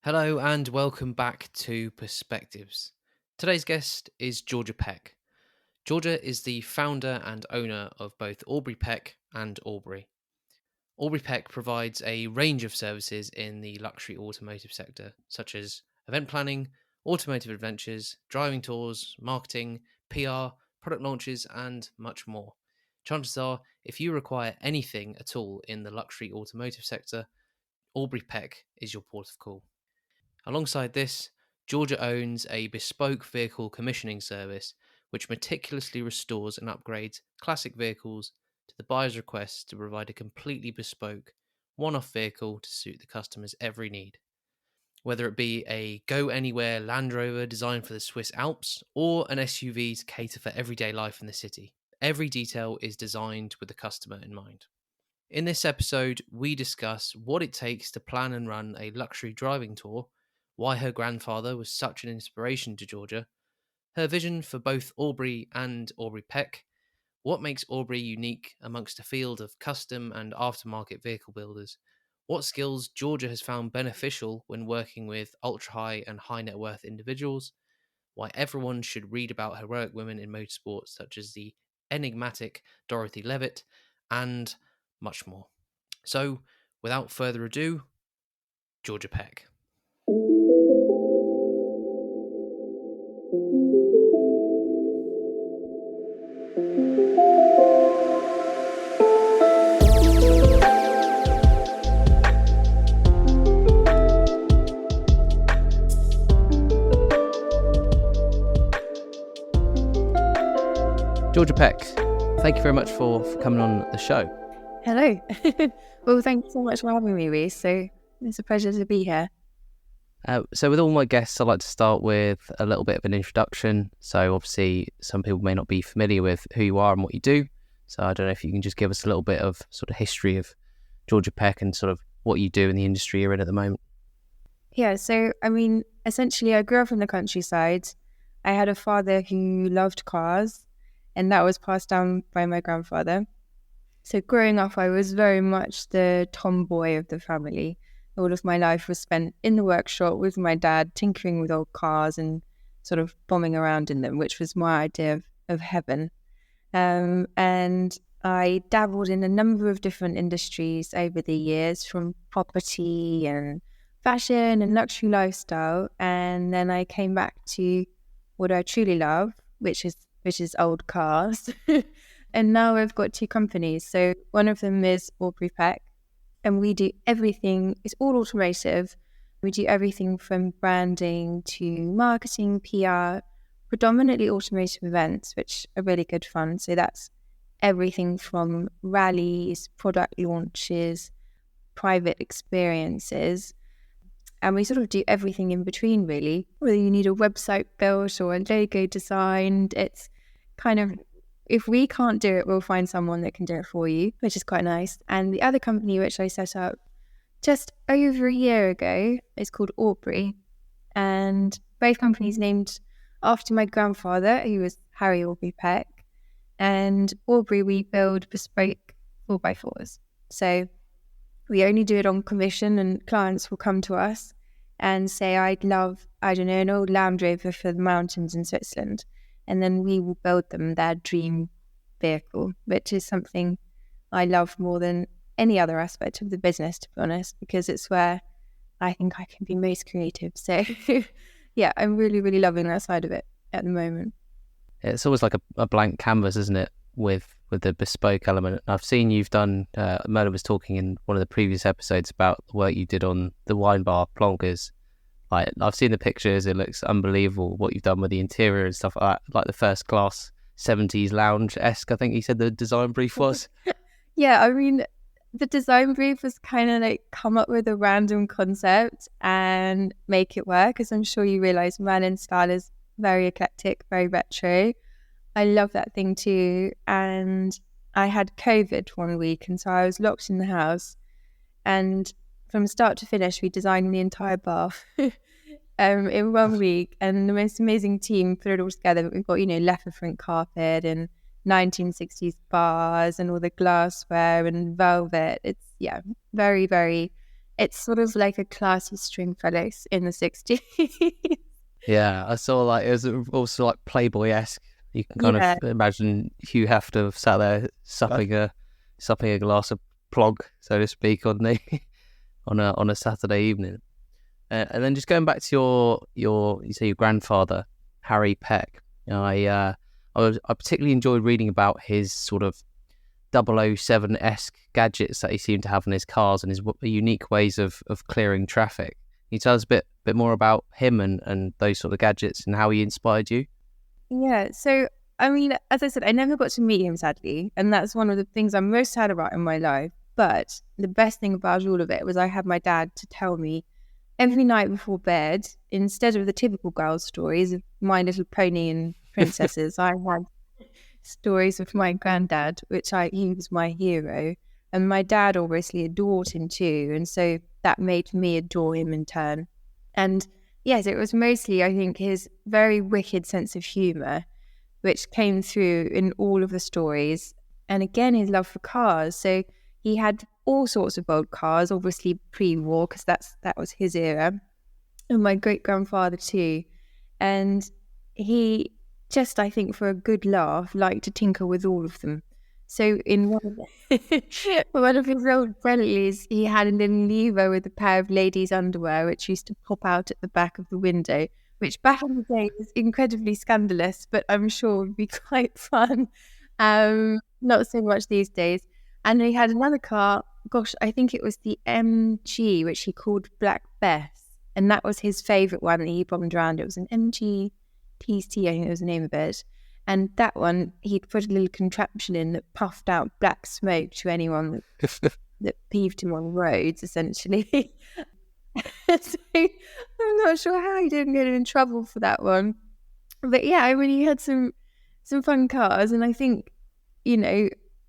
Hello and welcome back to Perspectives. Today's guest is Georgia Peck. Georgia is the founder and owner of both Aubrey Peck and Aubrey. Aubrey Peck provides a range of services in the luxury automotive sector, such as event planning, automotive adventures, driving tours, marketing, PR, product launches, and much more. Chances are, if you require anything at all in the luxury automotive sector, Aubrey Peck is your port of call. Alongside this, Georgia owns a bespoke vehicle commissioning service which meticulously restores and upgrades classic vehicles to the buyer's request to provide a completely bespoke, one-off vehicle to suit the customer's every need. Whether it be a go-anywhere Land Rover designed for the Swiss Alps or an SUV to cater for everyday life in the city, every detail is designed with the customer in mind. In this episode, we discuss what it takes to plan and run a luxury driving tour, why her grandfather was such an inspiration to Georgia, her vision for both Aubrey and Aubrey Peck, what makes Aubrey unique amongst a field of custom and aftermarket vehicle builders, what skills Georgia has found beneficial when working with ultra-high and high net worth individuals, why everyone should read about heroic women in motorsports such as the enigmatic Dorothy Levitt, and much more. So, without further ado, Georgia Peck. Georgia Peck, thank you very much for coming on the show. Hello. Well, thank you so much for having me, Reece. So it's a pleasure to be here. So with all my guests, I'd like to start with a little bit of an introduction. So obviously, some people may not be familiar with who you are and what you do. So I don't know if you can just give us a little bit of sort of history of Georgia Peck and sort of what you do in the industry you're in at the moment. Yeah, so essentially I grew up in the countryside. I had a father who loved cars, and that was passed down by my grandfather. So growing up, I was very much the tomboy of the family. All of my life was spent in the workshop with my dad, tinkering with old cars and sort of bombing around in them, which was my idea of heaven. And I dabbled in a number of different industries over the years, from property and fashion and luxury lifestyle. And then I came back to what I truly love, which is old cars. And now I've got two companies. So one of them is Aubrey Peck, and we do everything. It's all automotive. We do everything from branding to marketing, PR, predominantly automotive events, which are really good fun. So that's everything from rallies, product launches, private experiences. And we sort of do everything in between, really. Whether you need a website built or a logo designed, it's kind of, if we can't do it, we'll find someone that can do it for you, which is quite nice. And the other company which I set up just over a year ago is called Aubrey. And both companies named after my grandfather, who was Harry Aubrey Peck. And Aubrey, we build bespoke 4x4s. So we only do it on commission, and clients will come to us and say, I'd love, I don't know, an old Land Rover for the mountains in Switzerland. And then we will build them their dream vehicle, which is something I love more than any other aspect of the business, to be honest, because it's where I think I can be most creative. So yeah, I'm really, really loving that side of it at the moment. It's always like a blank canvas, isn't it, with the bespoke element. I've seen you've done, Mona was talking in one of the previous episodes about the work you did on the wine bar plonkers. Like, I've seen the pictures, it looks unbelievable what you've done with the interior and stuff like that, like the first class 70s lounge-esque, I think you said the design brief was. Yeah, the design brief was kind of like come up with a random concept and make it work, as I'm sure you realise Man in Style is very eclectic, very retro. I love that thing too. And I had COVID one week, and so I was locked in the house, and from start to finish, we designed the entire bar in 1 week, and the most amazing team put it all together. We've got, leopard print carpet and 1960s bars and all the glassware and velvet. It's, very, very It's sort of like a classy Stringfellows in the 60s. Yeah, I saw like it was also like Playboy-esque. You can kind of Yeah. imagine Hugh Hefner sat there supping a glass of plog, so to speak, on the on a Saturday evening. And then just going back to you say your grandfather, Harry Peck. I particularly enjoyed reading about his sort of 007-esque gadgets that he seemed to have in his cars and his unique ways of clearing traffic. Can you tell us a bit more about him and those sort of gadgets and how he inspired you? Yeah. So, I mean, as I said, I never got to meet him, sadly. And that's one of the things I'm most sad about in my life. But the best thing about all of it was I had my dad to tell me every night before bed, instead of the typical girl stories of My Little Pony and princesses, I had stories of my granddad, he was my hero. And my dad obviously adored him too. And so that made me adore him in turn. And yes, it was mostly, I think, his very wicked sense of humour, which came through in all of the stories. And again, his love for cars. So he had all sorts of old cars, obviously pre-war, because that was his era. And my great-grandfather too. And he just, I think, for a good laugh, liked to tinker with all of them. So in one of his old Brentley's, he had a little lever with a pair of ladies' underwear, which used to pop out at the back of the window, which back in the day was incredibly scandalous, but I'm sure would be quite fun. Not so much these days. And he had another car, gosh, I think it was the MG, which he called Black Bess. And that was his favourite one that he bombed around. It was an MG TC, I think it was the name of it. And that one, he'd put a little contraption in that puffed out black smoke to anyone that peeved him on roads, essentially. So I'm not sure how he didn't get in trouble for that one. But yeah, I mean, he had some fun cars. And I think,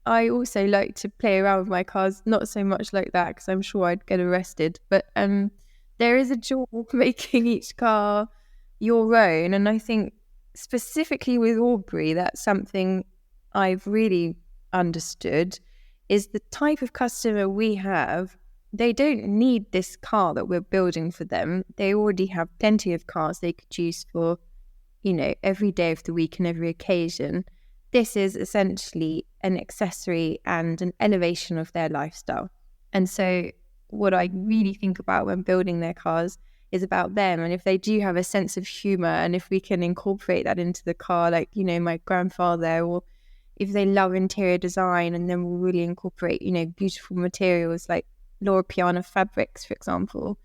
I also like to play around with my cars, not so much like that, because I'm sure I'd get arrested. But there is a joy of making each car your own. And I think specifically with Aubrey, that's something I've really understood, is the type of customer we have. They don't need this car that we're building for them. They already have plenty of cars they could use for, every day of the week and every occasion. This is essentially an accessory and an elevation of their lifestyle. And so what I really think about when building their cars is about them. And if they do have a sense of humor, and if we can incorporate that into the car, like, my grandfather, or if they love interior design, and then we'll really incorporate, beautiful materials like Laura Piana fabrics, for example,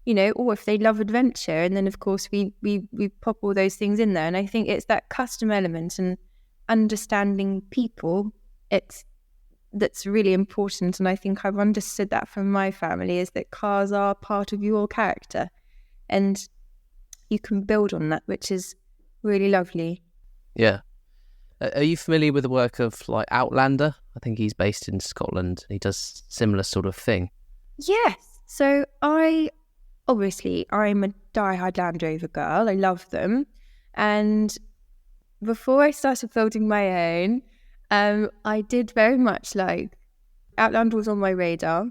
or if they love adventure. And then, of course, we pop all those things in there. And I think it's that custom element and understanding people, that's really important. And I think I've understood that from my family, is that cars are part of your character and you can build on that, which is really lovely. Yeah. Are you familiar with the work of like Outlander? I think he's based in Scotland. He does similar sort of thing. Yes. So I'm a diehard Land Rover girl. I love them. And before I started building my own, I did very much like Outlander was on my radar.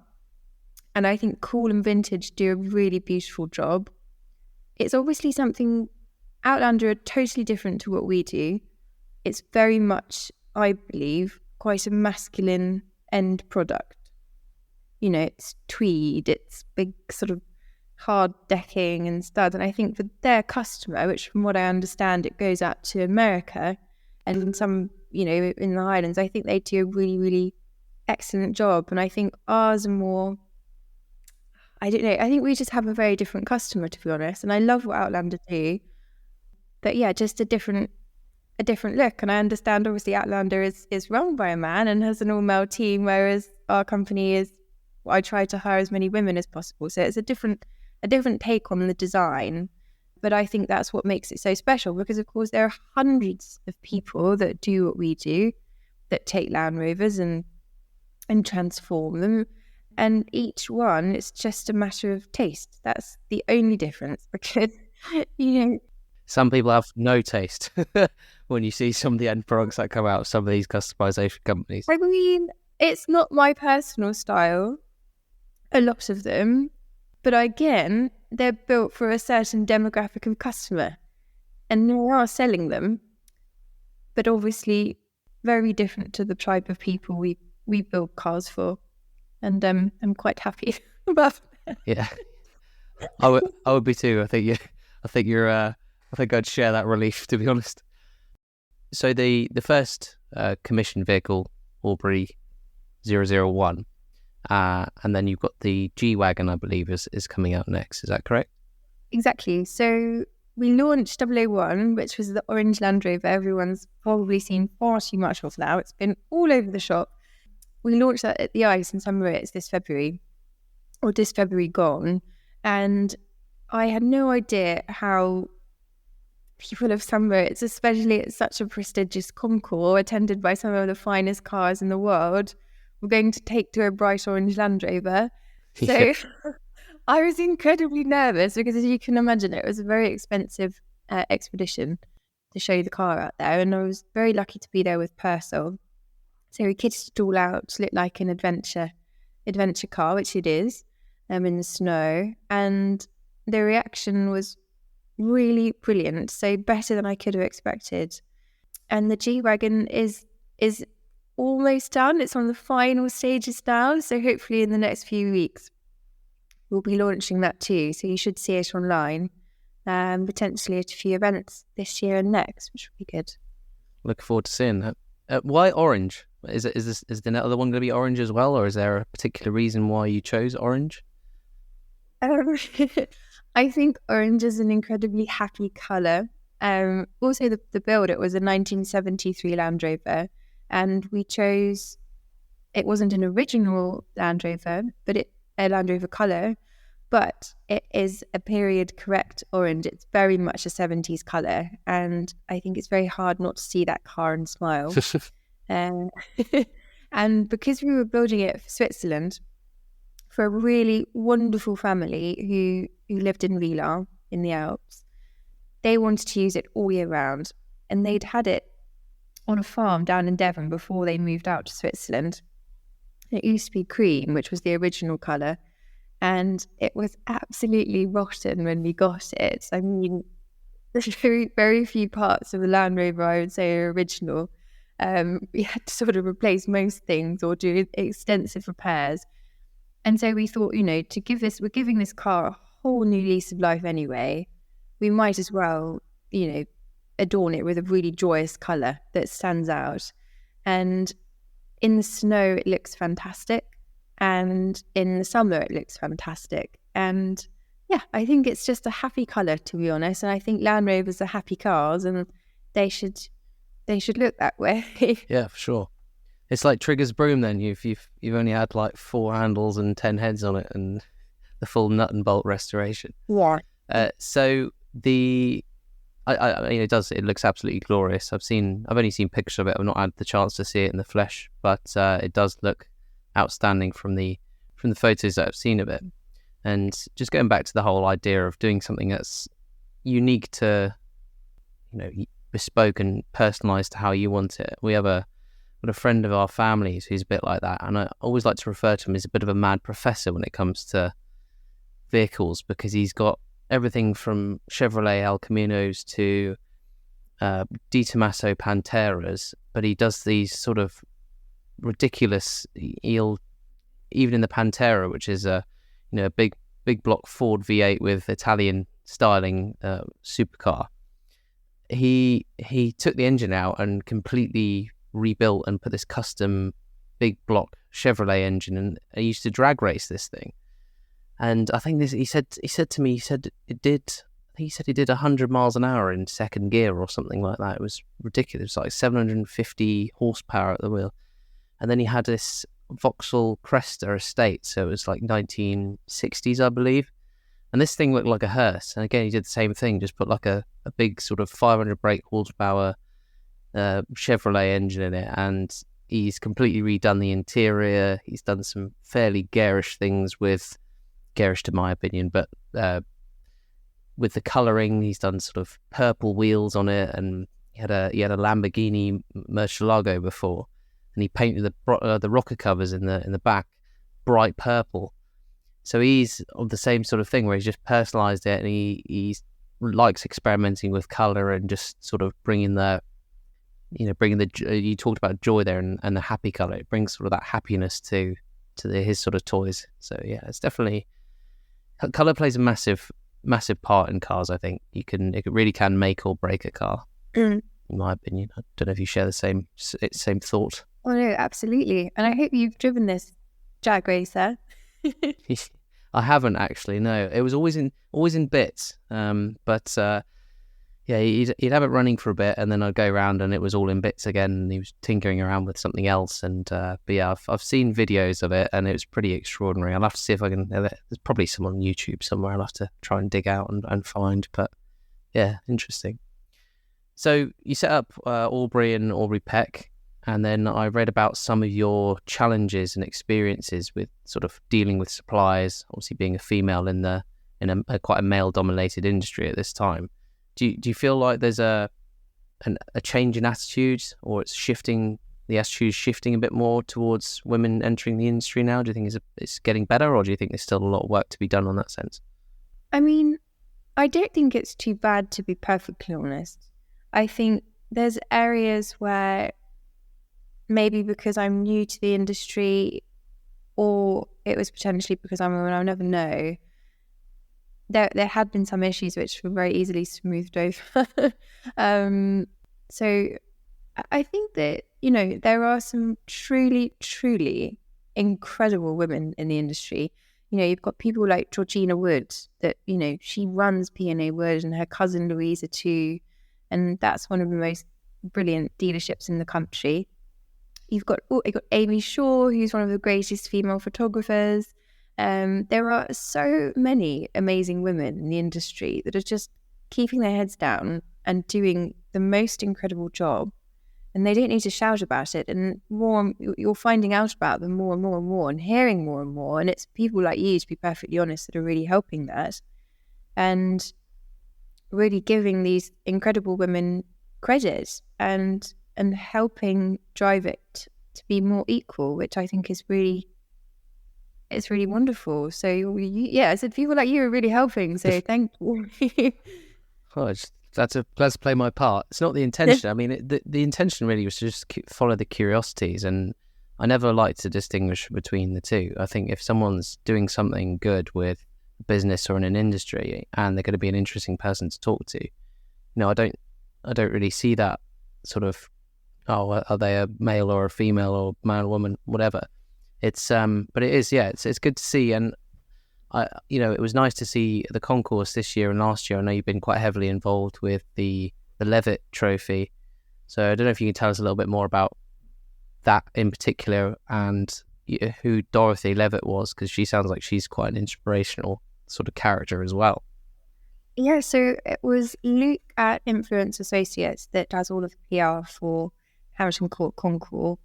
And I think Cool and Vintage do a really beautiful job. It's obviously something, Outlander are totally different to what we do. It's very much, I believe, quite a masculine end product. It's tweed, it's big sort of hard decking and studs. And I think for their customer, which from what I understand, it goes out to America and in some, in the Highlands, I think they do a really, really excellent job. And I think ours are more, I don't know, I think we just have a very different customer, to be honest. And I love what Outlander do. But yeah, just a different look. And I understand obviously Outlander is run by a man and has an all-male team, whereas our company is, I try to hire as many women as possible. So it's a different take on the design. But I think that's what makes it so special, because of course there are hundreds of people that do what we do, that take Land Rovers and transform them. And each one, it's just a matter of taste. That's the only difference, because, Some people have no taste when you see some of the end products that come out of some of these customization companies. I mean, it's not my personal style. a lot of them, but again, they're built for a certain demographic of customer, and we are selling them, but obviously very different to the type of people we build cars for, and I'm quite happy about that. Yeah, I would be too. I think I'd share that relief, to be honest. So the first commissioned vehicle, Aubrey 001, and then you've got the G-Wagon, I believe, is coming out next. Is that correct? Exactly. So we launched 001, which was the orange Land Rover. Everyone's probably seen far too much of now. It's been all over the shop. We launched that at the ICE in Summer It's this February gone. And I had no idea how people of Summer It's, especially at such a prestigious concours attended by some of the finest cars in the world, were going to take to a bright orange Land Rover. So Yeah. I was incredibly nervous because, as you can imagine, it was a very expensive expedition to show the car out there, and I was very lucky to be there with Purcell. So we kitted it all out to look like an adventure car, which it is, in the snow, and the reaction was really brilliant. So better than I could have expected. And the G-Wagon is almost done. It's on the final stages now. So hopefully in the next few weeks, we'll be launching that too. So you should see it online, potentially at a few events this year and next, which will be good. Looking forward to seeing that. Why orange? Is the other one going to be orange as well, or is there a particular reason why you chose orange? I think orange is an incredibly happy colour. Also, the build, it was a 1973 Land Rover, and we chose, it wasn't an original Land Rover, but a Land Rover colour, but it is a period correct orange. It's very much a 70s colour, and I think it's very hard not to see that car and smile. And because we were building it for Switzerland, for a really wonderful family who lived in Villars in the Alps, they wanted to use it all year round, and they'd had it on a farm down in Devon before they moved out to Switzerland. It used to be cream, which was the original colour, and it was absolutely rotten when we got it. I mean, there's very, very few parts of the Land Rover I would say are original. We had to sort of replace most things or do extensive repairs. And so we thought, we're giving this car a whole new lease of life anyway. We might as well, adorn it with a really joyous colour that stands out. And in the snow, it looks fantastic. And in the summer, it looks fantastic. And yeah, I think it's just a happy colour, to be honest. And I think Land Rovers are happy cars, and they should look that way. Yeah, for sure. It's like Trigger's broom then. You've only had like 4 handles and 10 heads on it, and the full nut and bolt restoration. Yeah. So I mean, it looks absolutely glorious. I've only seen pictures of it. I've not had the chance to see it in the flesh, but it does look outstanding from the photos that I've seen of it. And just going back to the whole idea of doing something that's unique to, bespoke and personalized to how you want it. We have a friend of our families who's a bit like that, and I always like to refer to him as a bit of a mad professor when it comes to vehicles, because he's got everything from Chevrolet El Caminos to Di Tommaso Panteras, but he does these sort of ridiculous. He'll, even in the Pantera, which is a big block Ford V8 with Italian styling supercar, he took the engine out and completely rebuilt and put this custom big block Chevrolet engine, and I used to drag race this thing. And I think he said it did 100 miles an hour in second gear or something like that. It was ridiculous, like 750 horsepower at the wheel. And then he had this Vauxhall Cresta estate, so it was like 1960s, I believe. And this thing looked like a hearse. And again, he did the same thing, just put like a big sort of 500 brake horsepower Chevrolet engine in it, and he's completely redone the interior. He's done some fairly garish things garish to my opinion, but with the colouring, he's done sort of purple wheels on it, and he had a Lamborghini Murcielago before, and he painted the rocker covers in the back bright purple. So he's of the same sort of thing where he's just personalized it, and he likes experimenting with color and just sort of bringing you talked about joy there, and the happy color. It brings sort of that happiness to his sort of toys. So yeah, it's definitely, color plays a massive part in cars. I think it really can make or break a car, in my opinion. I don't know if you share the same thought. Oh no, absolutely. And I hope you've driven this Jag racer. I haven't actually. No, it was always in bits. But yeah, he'd have it running for a bit, and then I'd go around, and it was all in bits again. And he was tinkering around with something else. And but yeah, I've seen videos of it, and it was pretty extraordinary. I'll have to see if I can. There's probably some on YouTube somewhere. I'll have to try and dig out and find. But yeah, interesting. So you set up Aubrey and Aubrey Peck, and then I read about some of your challenges and experiences with sort of dealing with suppliers. Obviously, being a female in a quite a male-dominated industry at this time. Do you feel like there's a change in attitudes, or it's shifting? The attitude's shifting a bit more towards women entering the industry now. Do you think it's getting better, or do you think there's still a lot of work to be done on that sense? I mean, I don't think it's too bad, to be perfectly honest. I think there's areas where maybe because I'm new to the industry, or it was potentially because I'm a woman, I'll never know. There had been some issues which were very easily smoothed over. So I think that, there are some truly, truly incredible women in the industry. You've got people like Georgina Wood that, she runs P&A Wood, and her cousin Louisa too. And that's one of the most brilliant dealerships in the country. You've got Amy Shaw, who's one of the greatest female photographers. There are so many amazing women in the industry that are just keeping their heads down and doing the most incredible job. And they don't need to shout about it. And you're finding out about them more and more and more, and hearing more and more. And it's people like you, to be perfectly honest, that are really helping that. And really giving these incredible women credit and helping drive it to be more equal, which I think is really wonderful. So I said people like you are really helping. So thank you. Oh, glad to play my part. It's not the intention. I mean, the intention really was to just follow the curiosities, and I never like to distinguish between the two. I think if someone's doing something good with a business or in an industry, and they're going to be an interesting person to talk to, I don't really see that sort of, oh, are they a male or a female or man or woman, whatever. It's but it is, yeah, it's good to see. And it was nice to see the concourse this year and last year. I know you've been quite heavily involved with the Levitt Trophy, so I don't know if you can tell us a little bit more about that in particular, and who Dorothy Levitt was, because she sounds like she's quite an inspirational sort of character as well. Yeah, so it was Luke at Influence Associates that does all of the PR for Hampton Court Concours.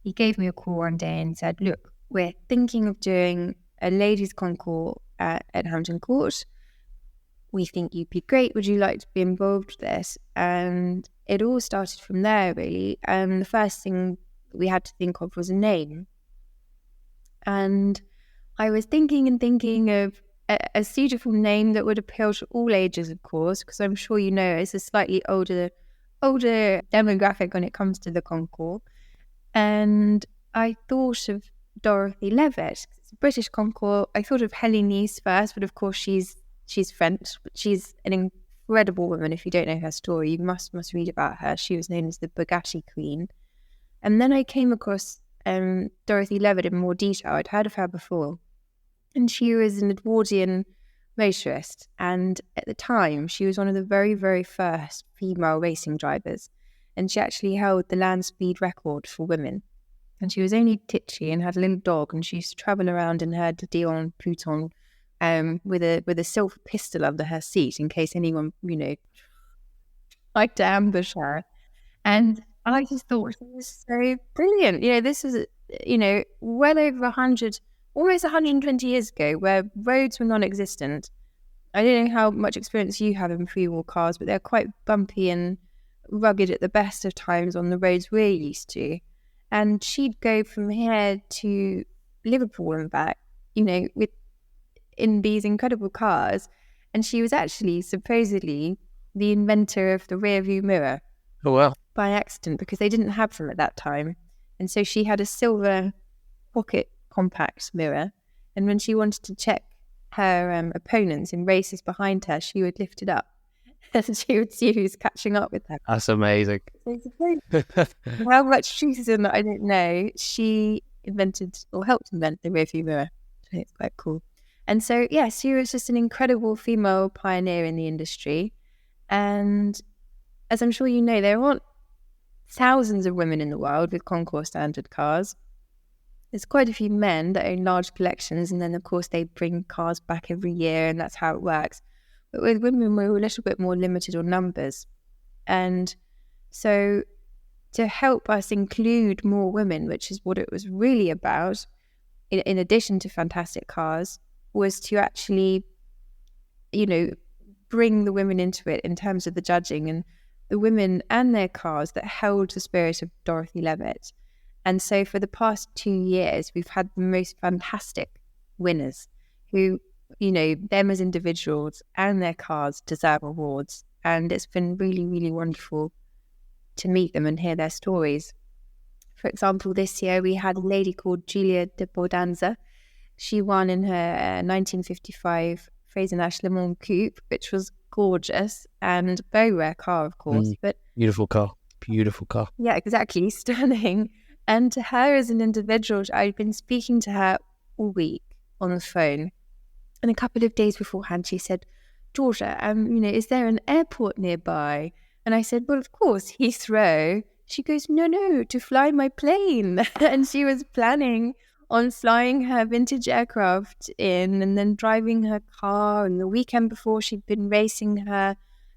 He gave me a call one day and said, look, we're thinking of doing a ladies' concours at Hampton Court. We think you'd be great. Would you like to be involved with this? And it all started from there, really. And the first thing we had to think of was a name. And I was thinking of a suitable name that would appeal to all ages, of course, because I'm sure it's a slightly older demographic when it comes to the concours. And I thought of Dorothy Levitt. It's a British concours. I thought of Helenice first, but of course she's French. But she's an incredible woman. If you don't know her story, you must read about her. She was known as the Bugatti Queen. And then I came across Dorothy Levitt in more detail. I'd heard of her before. And she was an Edwardian motorist. And at the time, she was one of the very, very first female racing drivers. And she actually held the land speed record for women. And she was only titchy and had a little dog, and she used to travel around in her Dion Pluton with a silver pistol under her seat in case anyone, tried to ambush her. And I just thought it was so brilliant. This was, well over 100, almost 120 years ago, where roads were non-existent. I don't know how much experience you have in pre-war cars, but they're quite bumpy and rugged at the best of times on the roads we're used to. And she'd go from here to Liverpool and back, with in these incredible cars. And she was actually supposedly the inventor of the rear view mirror. Oh, wow. By accident, because they didn't have them at that time. And so she had a silver pocket compact mirror. And when she wanted to check her opponents in races behind her, she would lift it up and she would see who's catching up with her. That's amazing. How much truth is in that, I don't know. She invented or helped invent the rear view mirror. So it's quite cool. And so, yeah, she was just an incredible female pioneer in the industry. And as I'm sure you know, there aren't thousands of women in the world with concours standard cars. There's quite a few men that own large collections, and then of course they bring cars back every year, and that's how it works. But with women, we're a little bit more limited on numbers. And so to help us include more women, which is what it was really about, in addition to fantastic cars, was to actually, bring the women into it in terms of the judging, and the women and their cars that held the spirit of Dorothy Levitt. And so for the past 2 years, we've had the most fantastic winners who, them as individuals and their cars deserve awards. And it's been really, really wonderful to meet them and hear their stories. For example, this year we had a lady called Giulia de Bordanza. She won in her 1955 Fraser Nash Le Mans Coupe, which was gorgeous and very rare car, of course. But beautiful car. Yeah, exactly. Stunning. And to her as an individual, I'd been speaking to her all week on the phone. And a couple of days beforehand, she said, Georgia, is there an airport nearby? And I said, well, of course, Heathrow. She goes, no, to fly my plane. And she was planning on flying her vintage aircraft in and then driving her car. And the weekend before, she'd been racing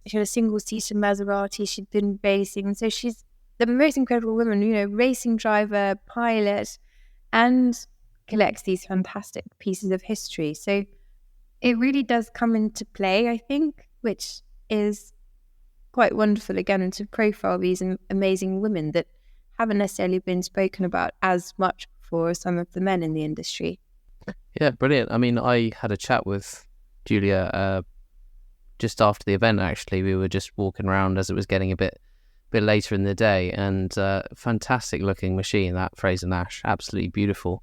she had a single-seater Maserati she'd been racing. So she's the most incredible woman, racing driver, pilot, and collects these fantastic pieces of history. So it really does come into play, I think, which is quite wonderful, again, to profile these amazing women that haven't necessarily been spoken about as much for some of the men in the industry. Yeah, brilliant. I mean, I had a chat with Giulia just after the event, actually. We were just walking around as it was getting a bit later in the day, and fantastic looking machine, that Fraser Nash, absolutely beautiful.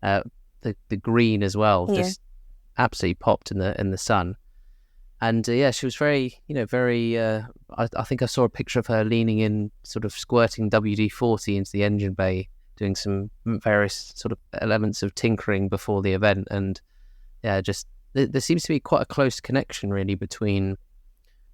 The green as well, just absolutely popped in the sun. And she was very, I think I saw a picture of her leaning in, sort of squirting WD-40 into the engine bay, doing some various sort of elements of tinkering before the event. And there seems to be quite a close connection really between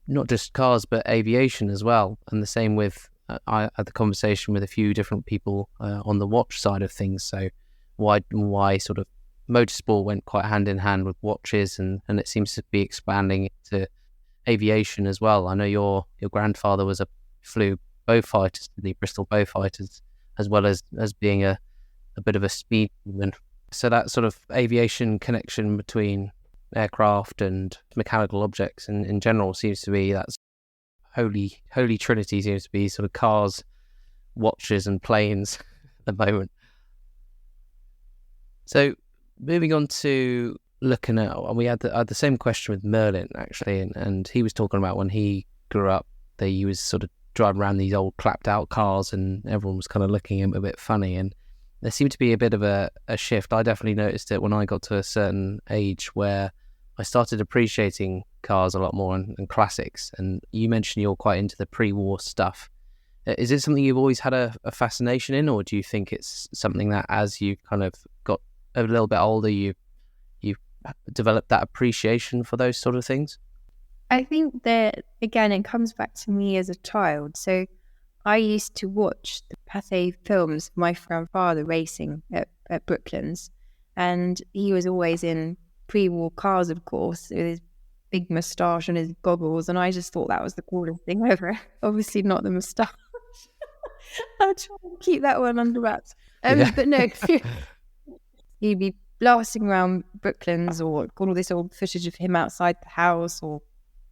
not just cars, but aviation as well. And the same with, I had the conversation with a few different people on the watch side of things. So why sort of motorsport went quite hand in hand with watches, and it seems to be expanding to aviation as well. I know your grandfather flew Beaufighters, the Bristol Beaufighters, as well as being a bit of a speedman. So that sort of aviation connection between aircraft and mechanical objects in general seems to be, that's holy trinity seems to be sort of cars, watches and planes at the moment. So moving on to looking at, we had the same question with Merlin actually, and he was talking about when he grew up that he was sort of driving around these old clapped out cars and everyone was kind of looking at him a bit funny, and there seemed to be a bit of a shift. I definitely noticed it when I got to a certain age where I started appreciating cars a lot more and classics. And you mentioned you're quite into the pre-war stuff. Is it something you've always had a fascination in, or do you think it's something that as you kind of got a little bit older, you've developed that appreciation for those sort of things? I think that, again, it comes back to me as a child. So I used to watch the Pathé films of my grandfather racing at Brooklands, and he was always in pre-war cars, of course, with his big moustache and his goggles, and I just thought that was the coolest thing ever. Obviously not the moustache. I'll try and keep that one under wraps. But no, he'd be blasting around Brooklands, or got all this old footage of him outside the house, or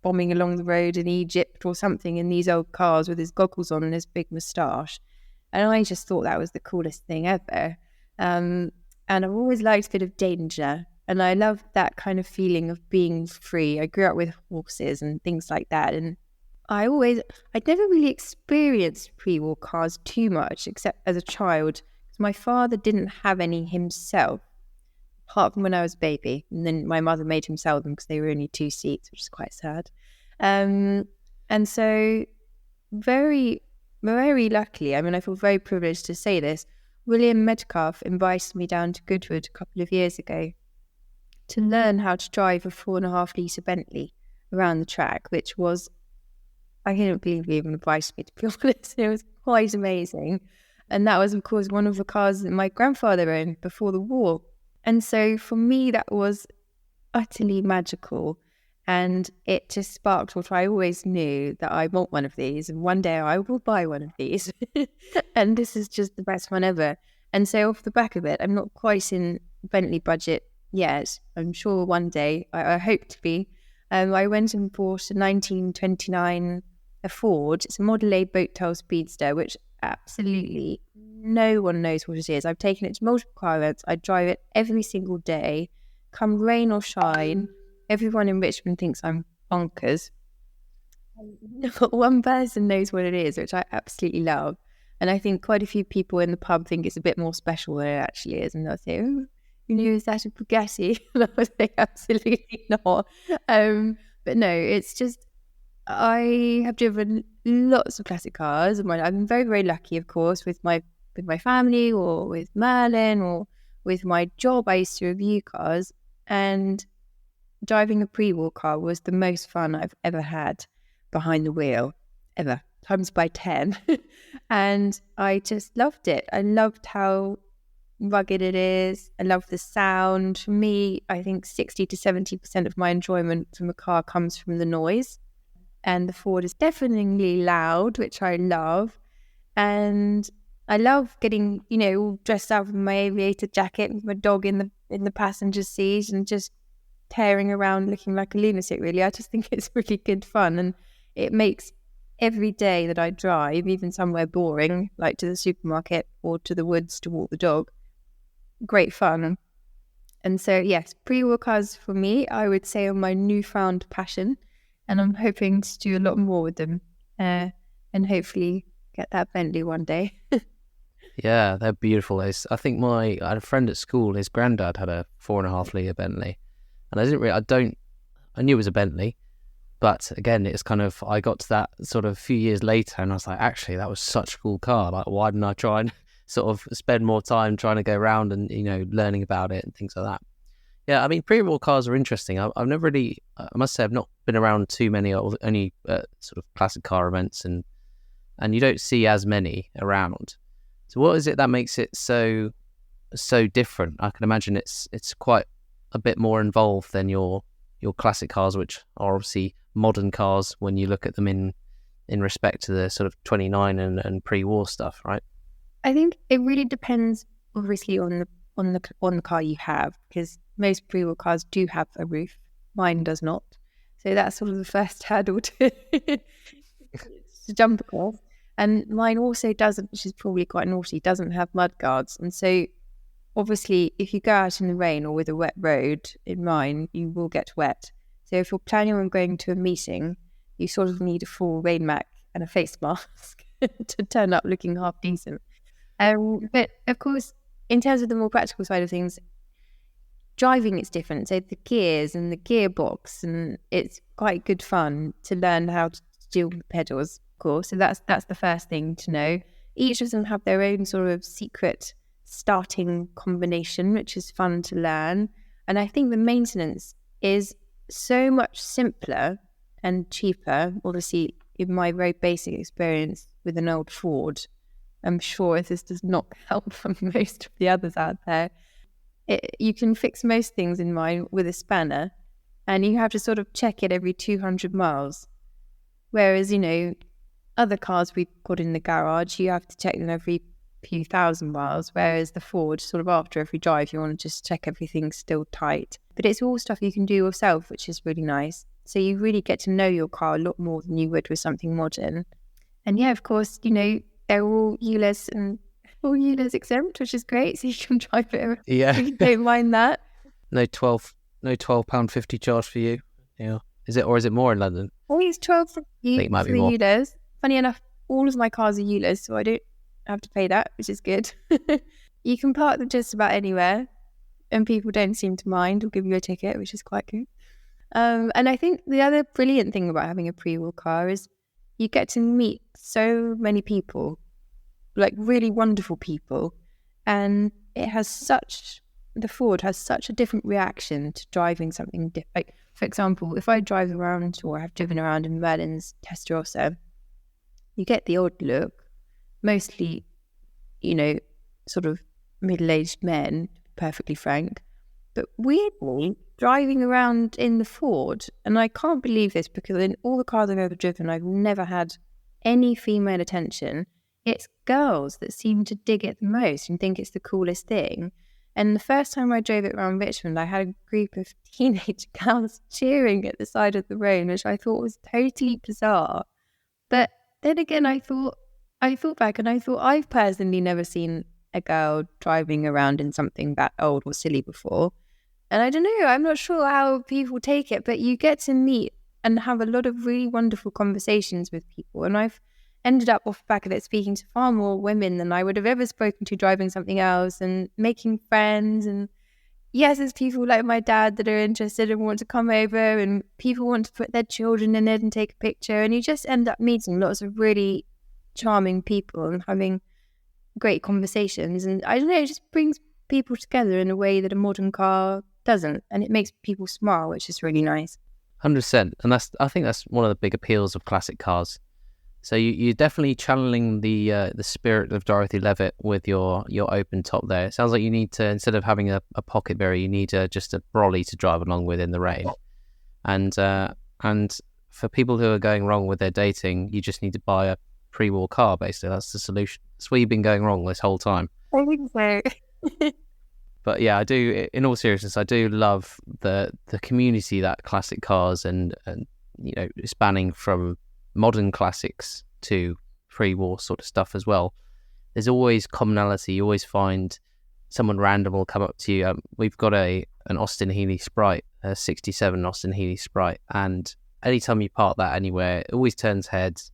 bombing along the road in Egypt or something in these old cars with his goggles on and his big moustache. And I just thought that was the coolest thing ever. And I've always liked a bit of danger. And I love that kind of feeling of being free. I grew up with horses and things like that. And I'd never really experienced pre-war cars too much, except as a child. My father didn't have any himself, apart from when I was a baby. And then my mother made him sell them because they were only 2 seats, which is quite sad. And so very, very luckily, I mean, I feel very privileged to say this, William Metcalf invited me down to Goodwood a couple of years ago to learn how to drive a 4.5 litre Bentley around the track, which was, I couldn't believe he even invited me, to be honest. It was quite amazing. And that was, of course, one of the cars that my grandfather owned before the war. And so for me, that was utterly magical. And it just sparked what I always knew, that I want one of these. And one day I will buy one of these. And this is just the best one ever. And so off the back of it, I'm not quite in Bentley budget yet. I'm sure one day, I hope to be. I went and bought a 1929 Ford. It's a Model A boat tail speedster, which absolutely no one knows what it is. I've taken it to multiple car events. I drive it every single day, come rain or shine. Everyone in Richmond thinks I'm bonkers. Not one person knows what it is, which I absolutely love. And I think quite a few people in the pub think it's a bit more special than it actually is. And they'll say, oh, is that a Bugatti? And I would say, absolutely not. But no, it's just, I have driven lots of classic cars. I've been very, very lucky, of course, with my family or with Merlin or with my job. I used to review cars, and driving a pre-war car was the most fun I've ever had behind the wheel, ever, times by 10. And I just loved it. I loved how rugged it is. I love the sound. For me, I think 60 to 70% of my enjoyment from a car comes from the noise. And the Ford is definitely loud, which I love. And I love getting, all dressed up in my aviator jacket with my dog in the passenger seat and just tearing around looking like a lunatic, really. I just think it's really good fun, and it makes every day that I drive, even somewhere boring, like to the supermarket or to the woods to walk the dog, great fun. And so, yes, pre-war cars for me, I would say, are my newfound passion, and I'm hoping to do a lot more with them and hopefully get that Bentley one day. Yeah, they're beautiful. I think I had a friend at school, his granddad had a 4.5 litre Bentley. And I knew it was a Bentley, but again, it's kind of, I got to that sort of a few years later and I was like, actually, that was such a cool car. Like, why didn't I try and sort of spend more time trying to go around and, learning about it and things like that. Yeah, I mean, pre-war cars are interesting. I've never really, I must say, I've not been around too many, only sort of classic car events, and you don't see as many around. So what is it that makes it so different? I can imagine it's quite a bit more involved than your classic cars, which are obviously modern cars when you look at them in respect to the sort of 29 and pre-war stuff, right? I think it really depends, obviously, on the car you have, because most pre-war cars do have a roof. Mine does not. So that's sort of the first hurdle to jump across. And mine also doesn't, which is probably quite naughty, doesn't have mud guards. And so obviously, if you go out in the rain or with a wet road, in mine, you will get wet. So if you're planning on going to a meeting, you sort of need a full rain mac and a face mask to turn up looking half decent. But of course, in terms of the more practical side of things, driving is different. So the gears and the gearbox, and it's quite good fun to learn how to deal with pedals, of course. So that's the first thing to know. Each of them have their own sort of secret starting combination, which is fun to learn. And I think the maintenance is so much simpler and cheaper. Obviously, in my very basic experience with an old Ford, I'm sure this does not help from most of the others out there. You can fix most things in mine with a spanner, and you have to sort of check it every 200 miles. Whereas, other cars we've got in the garage, you have to check them every few thousand miles, whereas the Ford, sort of after every drive, you want to just check everything's still tight. But it's all stuff you can do yourself, which is really nice. So you really get to know your car a lot more than you would with something modern. And yeah, of course, they're all ULEZ and all ULEZ exempt, which is great. So you can drive it. Yeah. You don't mind that. No 12 no £12.50 charge for you. Yeah, is it more in London? Oh, it's 12 for I think it might for be the more. ULEZ. Funny enough, all of my cars are ULEZ, so I don't have to pay that, which is good. You can park them just about anywhere, and people don't seem to mind or give you a ticket, which is quite good. And I think the other brilliant thing about having a pre-war car is you get to meet so many people, like really wonderful people, and the Ford has such a different reaction to driving something different. Like, for example, if I drive around or have driven around in Merlin's Testarossa, you get the odd look, mostly, sort of middle-aged men, perfectly frank. But weirdly, driving around in the Ford, and I can't believe this because in all the cars I've ever driven, I've never had any female attention. It's girls that seem to dig it the most and think it's the coolest thing. And the first time I drove it around Richmond, I had a group of teenage girls cheering at the side of the road, which I thought was totally bizarre. But then again, I thought back and I thought I've personally never seen a girl driving around in something that old or silly before. And I don't know, I'm not sure how people take it, but you get to meet and have a lot of really wonderful conversations with people. And I've ended up off the back of it speaking to far more women than I would have ever spoken to driving something else and making friends. And yes, there's people like my dad that are interested and want to come over, and people want to put their children in it and take a picture. And you just end up meeting lots of really charming people and having great conversations. And I don't know, it just brings people together in a way that a modern car doesn't, and it makes people smile, which is really nice. 100%, and I think that's one of the big appeals of classic cars. So you're definitely channeling the spirit of Dorothy Levitt with your open top there. It sounds like you need to, instead of having a pocket mirror, you need just a brolly to drive along with in the rain. And for people who are going wrong with their dating, you just need to buy a pre-war car. Basically, that's the solution. That's where you've been going wrong this whole time. I think so. But yeah, I do. In all seriousness, I do love the community that classic cars and spanning from modern classics to pre-war sort of stuff as well. There's always commonality. You always find someone random will come up to you. We've got an Austin Healey Sprite, a '67 Austin Healey Sprite, and anytime you park that anywhere, it always turns heads.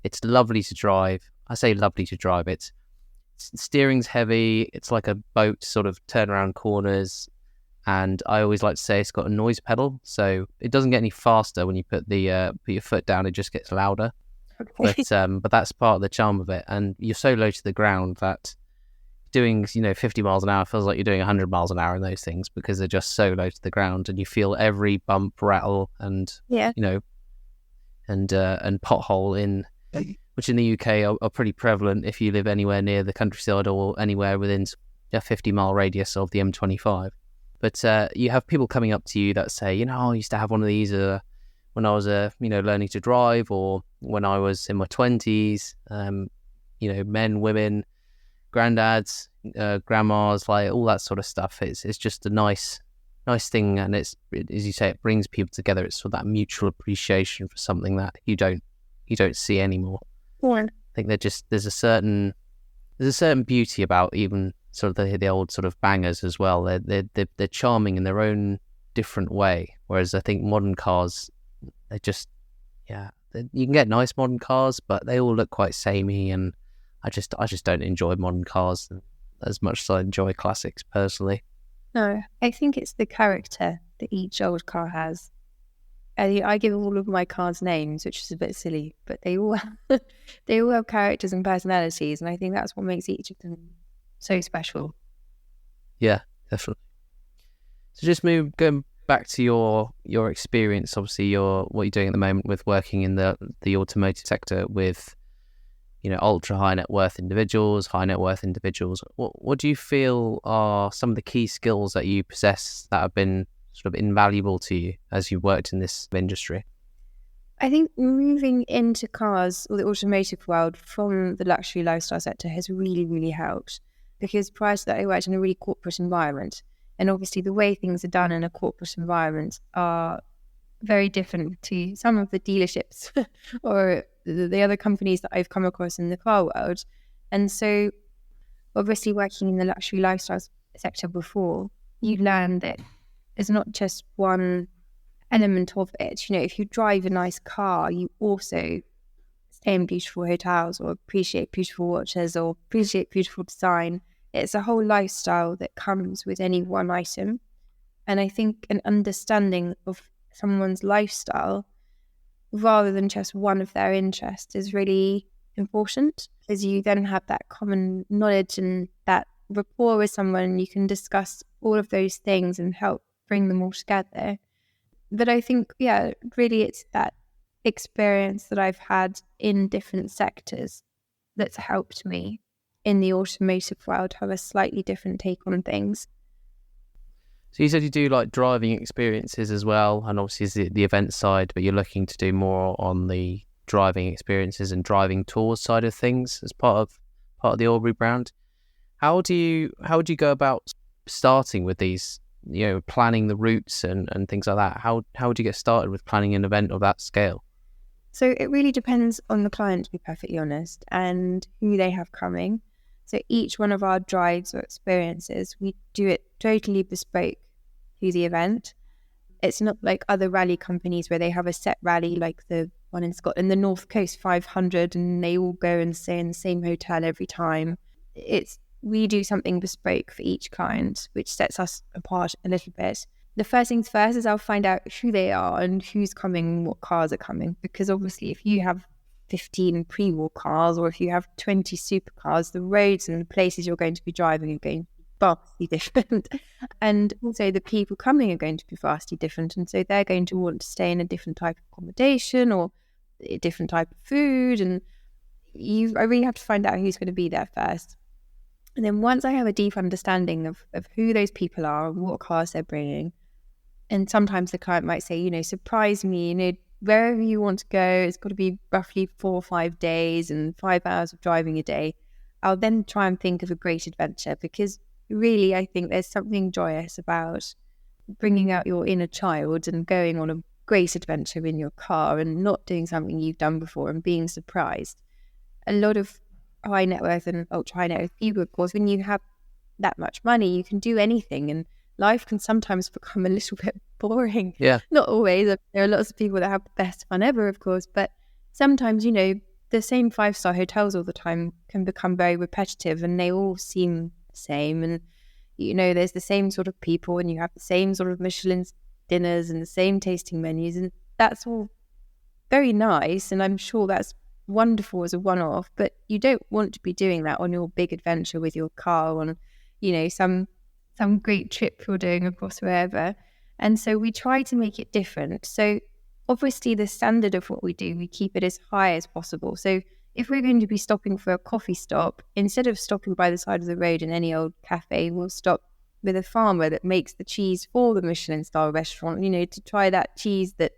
It's lovely to drive. I say lovely to drive. Steering's heavy. It's like a boat, sort of turn around corners. And I always like to say it's got a noise pedal, so it doesn't get any faster when you put your foot down. It just gets louder. Okay. But that's part of the charm of it. And you're so low to the ground that doing 50 miles an hour feels like you're doing 100 miles an hour in those things, because they're just so low to the ground, and you feel every bump, rattle, and and pothole in. Which in the UK are pretty prevalent if you live anywhere near the countryside or anywhere within a 50-mile radius of the M25. But you have people coming up to you that say, I used to have one of these when I was learning to drive, or when I was in my 20s. Men, women, granddads, grandmas, like all that sort of stuff. It's just a nice thing, and it's, as you say, it brings people together. It's sort of that mutual appreciation for something that you don't see anymore. Yeah. I think there's a certain beauty about even sort of the old sort of bangers as well. They're charming in their own different way. Whereas I think modern cars, they just you can get nice modern cars, but they all look quite samey, and I just don't enjoy modern cars as much as I enjoy classics personally. No, I think it's the character that each old car has. I give all of my cars names, which is a bit silly, but they all have characters and personalities, and I think that's what makes each of them so special. Yeah, definitely. So just going back to your experience. Obviously, what you're doing at the moment with working in the automotive sector with ultra high net worth individuals, high net worth individuals. What do you feel are some of the key skills that you possess that have been sort of invaluable to you as you've worked in this industry? I think moving into cars or the automotive world from the luxury lifestyle sector has really, really helped, because prior to that I worked in a really corporate environment, and obviously the way things are done in a corporate environment are very different to some of the dealerships or the other companies that I've come across in the car world. And so obviously working in the luxury lifestyle sector before, you learn that it's not just one element of it. You know, if you drive a nice car, you also stay in beautiful hotels or appreciate beautiful watches or appreciate beautiful design. It's a whole lifestyle that comes with any one item. And I think an understanding of someone's lifestyle rather than just one of their interests is really important, because you then have that common knowledge and that rapport with someone. You can discuss all of those things and help bring them all together. But I think, yeah, really it's that experience that I've had in different sectors that's helped me in the automotive world have a slightly different take on things. So you said you do like driving experiences as well, and obviously the event side, but you're looking to do more on the driving experiences and driving tours side of things as part of the Aubrey brand. How would you go about starting with these, planning the routes and things like that? How would you get started with planning an event of that scale? So it really depends on the client, to be perfectly honest, and who they have coming. So each one of our drives or experiences, we do it totally bespoke to the event. It's not like other rally companies where they have a set rally, like the one in Scotland, the North Coast 500, and they all go and stay in the same hotel every time. We do something bespoke for each client, which sets us apart a little bit. The first things first is I'll find out who they are and who's coming and what cars are coming. Because obviously if you have 15 pre-war cars or if you have 20 supercars, the roads and the places you're going to be driving are going to be vastly different. And also the people coming are going to be vastly different. And so they're going to want to stay in a different type of accommodation or a different type of food. And I really have to find out who's going to be there first. And then once I have a deep understanding of who those people are and what cars they're bringing, and sometimes the client might say, surprise me, wherever you want to go, it's got to be roughly 4 or 5 days and 5 hours of driving a day. I'll then try and think of a great adventure, because really I think there's something joyous about bringing out your inner child and going on a great adventure in your car and not doing something you've done before and being surprised. A lot of high net worth and ultra high net worth people, of course, when you have that much money, you can do anything, and life can sometimes become a little bit boring. Yeah. Not always. There are lots of people that have the best fun ever, of course, but sometimes, the same 5-star hotels all the time can become very repetitive, and they all seem the same. And, there's the same sort of people, and you have the same sort of Michelin dinners and the same tasting menus, and that's all very nice. And I'm sure that's wonderful as a one-off, but you don't want to be doing that on your big adventure with your car on, some great trip you're doing across wherever. And so we try to make it different. So obviously the standard of what we do, we keep it as high as possible. So if we're going to be stopping for a coffee stop, instead of stopping by the side of the road in any old cafe, we'll stop with a farmer that makes the cheese for the Michelin star restaurant, to try that cheese that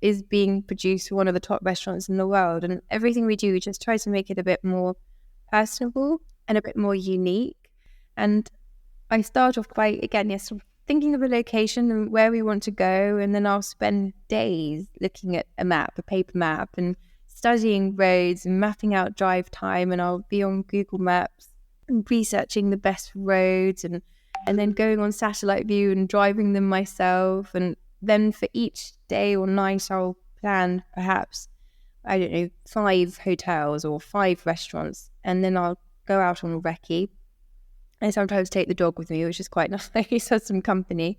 is being produced for one of the top restaurants in the world. And everything we do, we just try to make it a bit more personable and a bit more unique. And I start off by, again, sort of thinking of a location and where we want to go, and then I'll spend days looking at a paper map, and studying roads and mapping out drive time, and I'll be on Google Maps and researching the best roads and then going on satellite view and driving them myself. And then for each day or night, I'll plan perhaps, 5 hotels or 5 restaurants, and then I'll go out on a recce. I sometimes take the dog with me, which is quite nice, has some company.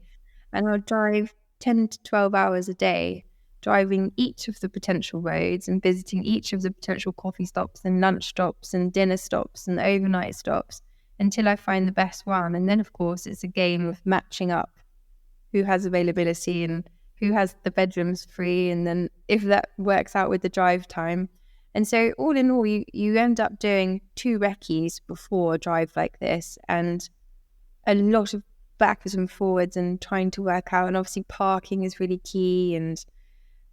And I'll drive 10 to 12 hours a day, driving each of the potential roads and visiting each of the potential coffee stops and lunch stops and dinner stops and overnight stops until I find the best one. And then, of course, it's a game of matching up who has availability and who has the bedrooms free, and then if that works out with the drive time. And so all in all, you end up doing 2 recce's before a drive like this, and a lot of backwards and forwards and trying to work out. And obviously parking is really key. And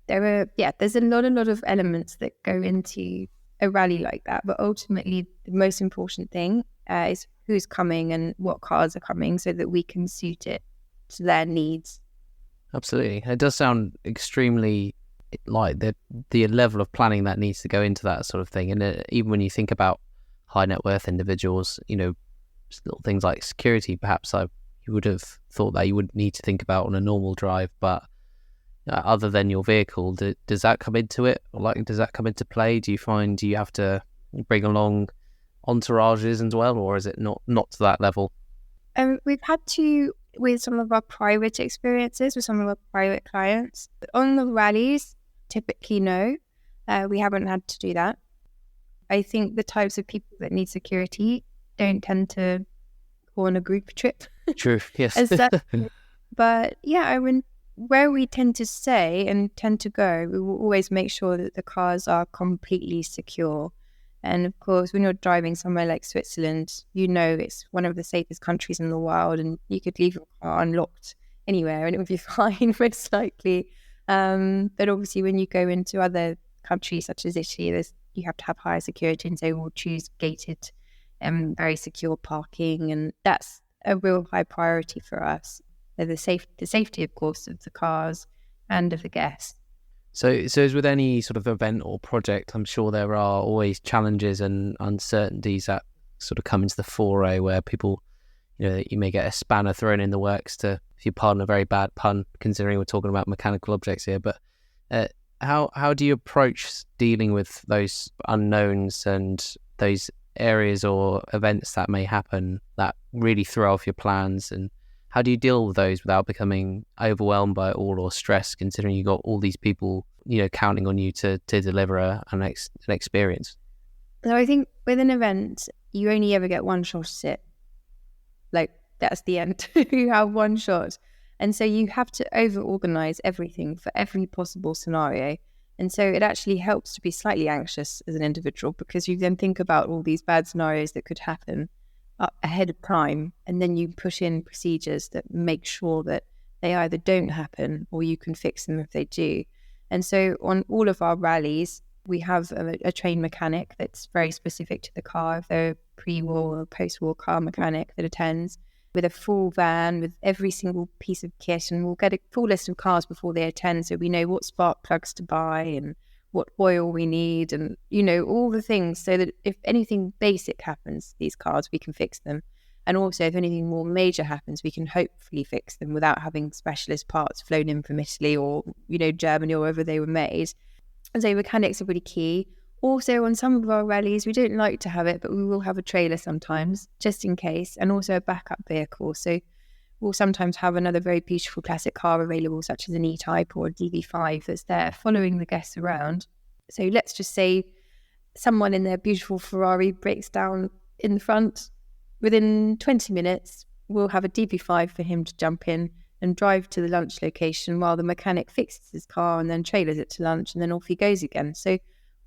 there's a lot of elements that go into a rally like that. But ultimately, the most important thing is who's coming and what cars are coming, so that we can suit it to their needs. Absolutely. It does sound extremely like the level of planning that needs to go into that sort of thing. And even when you think about high net worth individuals, little things like security, perhaps you you would have thought that you wouldn't need to think about on a normal drive. But other than your vehicle, does that come into it? Or like, does that come into play? Do you have to bring along entourages as well, or is it not to that level? We've had to with some of our private experiences with some of our private clients. But on the rallies, typically no, we haven't had to do that. I think the types of people that need security don't tend to go on a group trip. True, yes. But yeah, I mean, where we tend to stay and tend to go, we will always make sure that the cars are completely secure. And of course, when you're driving somewhere like Switzerland, it's one of the safest countries in the world, and you could leave your car unlocked anywhere and it would be fine, most likely. But obviously, when you go into other countries such as Italy, you have to have higher security, and so we'll choose gated, very secure parking, and that's a real high priority for us. The safety, of course, of the cars and of the guests. So as with any sort of event or project, I'm sure there are always challenges and uncertainties that sort of come into the foray where people, you may get a spanner thrown in the works, to, if you pardon a very bad pun, considering we're talking about mechanical objects here. But how do you approach dealing with those unknowns and those areas or events that may happen that really throw off your plans? And how do you deal with those without becoming overwhelmed by it all or stressed, considering you've got all these people, counting on you to deliver an experience? So I think with an event, you only ever get one shot at it. Like, that's the end. You have one shot. And so you have to over-organize everything for every possible scenario. And so it actually helps to be slightly anxious as an individual, because you then think about all these bad scenarios that could happen ahead of time, and then you put in procedures that make sure that they either don't happen or you can fix them if they do. And so on all of our rallies, we have a trained mechanic that's very specific to the car, if they're a pre-war or post-war car mechanic that attends, with a full van with every single piece of kit, and we'll get a full list of cars before they attend, so we know what spark plugs to buy and what oil we need, and all the things, so that if anything basic happens to these cars, we can fix them. And also, if anything more major happens, we can hopefully fix them without having specialist parts flown in from Italy or Germany or wherever they were made. And so mechanics are really key. Also, on some of our rallies, we don't like to have it, but we will have a trailer sometimes, just in case, and also a backup vehicle. So we'll sometimes have another very beautiful classic car available, such as an E-Type or a DB5 that's there following the guests around. So let's just say someone in their beautiful Ferrari breaks down in the front. Within 20 minutes, we'll have a DB5 for him to jump in and drive to the lunch location while the mechanic fixes his car and then trailers it to lunch, and then off he goes again. So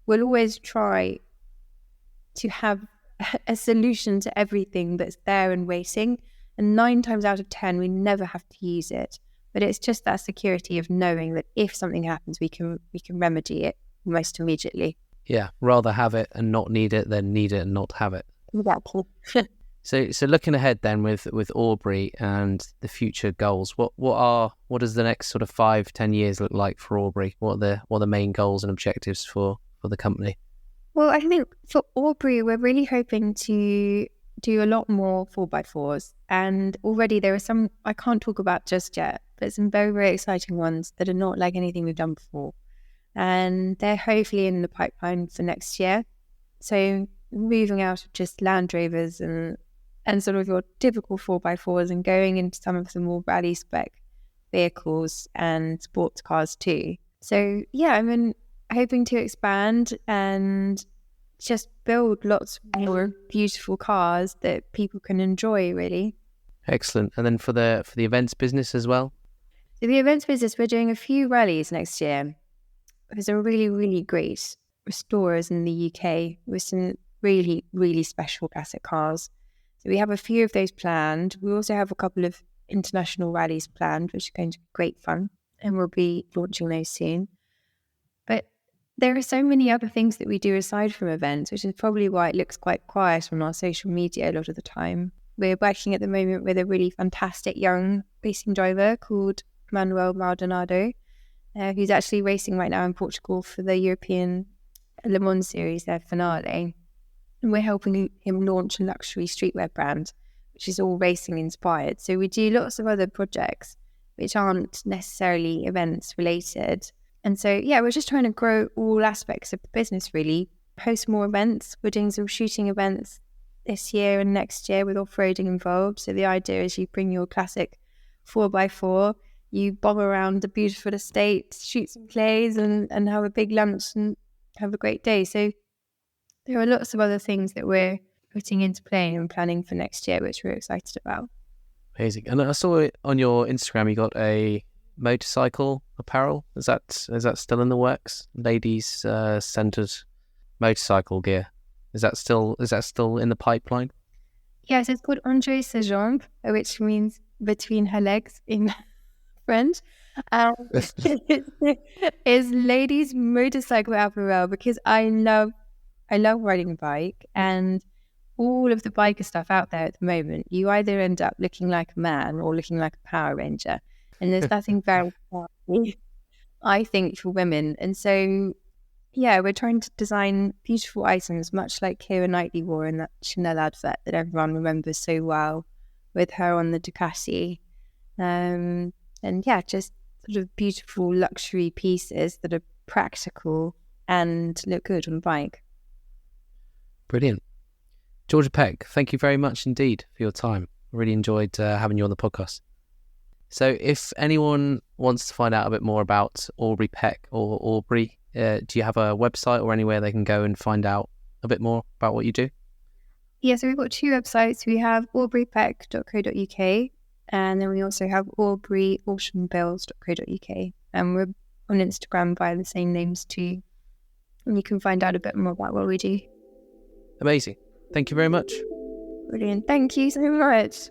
we'll always try to have a solution to everything that's there and waiting. And 9 times out of 10, we never have to use it. But it's just that security of knowing that if something happens, we can remedy it almost immediately. Yeah, rather have it and not need it than need it and not have it. Exactly. So looking ahead then with Aubrey and the future goals, what does the next sort of 5-10 years look like for Aubrey? What are the main goals and objectives for the company? Well, I think for Aubrey, we're really hoping to do a lot more 4x4s. And already there are some I can't talk about just yet, but some very, very exciting ones that are not like anything we've done before. And they're hopefully in the pipeline for next year. So moving out of just Land Rovers and sort of your typical 4x4s and going into some of the more rally spec vehicles and sports cars too. So yeah, I mean, hoping to expand and just build lots more beautiful cars that people can enjoy, really. Excellent. And then for the events business as well? So the events business, we're doing a few rallies next year. There's a really, really great restorers in the UK with some really, really special classic cars. So we have a few of those planned. We also have a couple of international rallies planned, which are going to be great fun, and we'll be launching those soon. But there are so many other things that we do aside from events, which is probably why it looks quite quiet on our social media a lot of the time. We're working at the moment with a really fantastic young racing driver called Manuel Maldonado, who's actually racing right now in Portugal for the European Le Mans Series, their finale. And we're helping him launch a luxury streetwear brand, which is all racing inspired. So we do lots of other projects which aren't necessarily events related. And so, yeah, we're just trying to grow all aspects of the business, really. Host more events. We're doing some shooting events this year and next year with off-roading involved. So the idea is you bring your classic 4x4, you bob around the beautiful estate, shoot some plays and have a big lunch and have a great day. So there are lots of other things that we're putting into play and planning for next year, which we're excited about. Amazing. And I saw it on your Instagram, you got a motorcycle apparel. Is that still in the works? Ladies centered motorcycle gear. Is that still in the pipeline? Yes, it's called Entre ses jambes, which means between her legs in French. Is ladies motorcycle apparel, because I love riding a bike, and all of the biker stuff out there at the moment, you either end up looking like a man or looking like a Power Ranger, and there's nothing very I think, for women. And so, yeah, we're trying to design beautiful items, much like Keira Knightley wore in that Chanel advert that everyone remembers so well, with her on the Ducati. And yeah, just sort of beautiful luxury pieces that are practical and look good on the bike. Brilliant. Georgia Peck, thank you very much indeed for your time. I really enjoyed having you on the podcast. So if anyone wants to find out a bit more about Aubrey Peck or Aubrey, do you have a website or anywhere they can go and find out a bit more about what you do? Yeah, so we've got two websites. We have aubreypeck.co.uk, and then we also have aubreyautomobiles.co.uk. And we're on Instagram by the same names too. And you can find out a bit more about what we do. Amazing. Thank you very much. Brilliant. Thank you so much.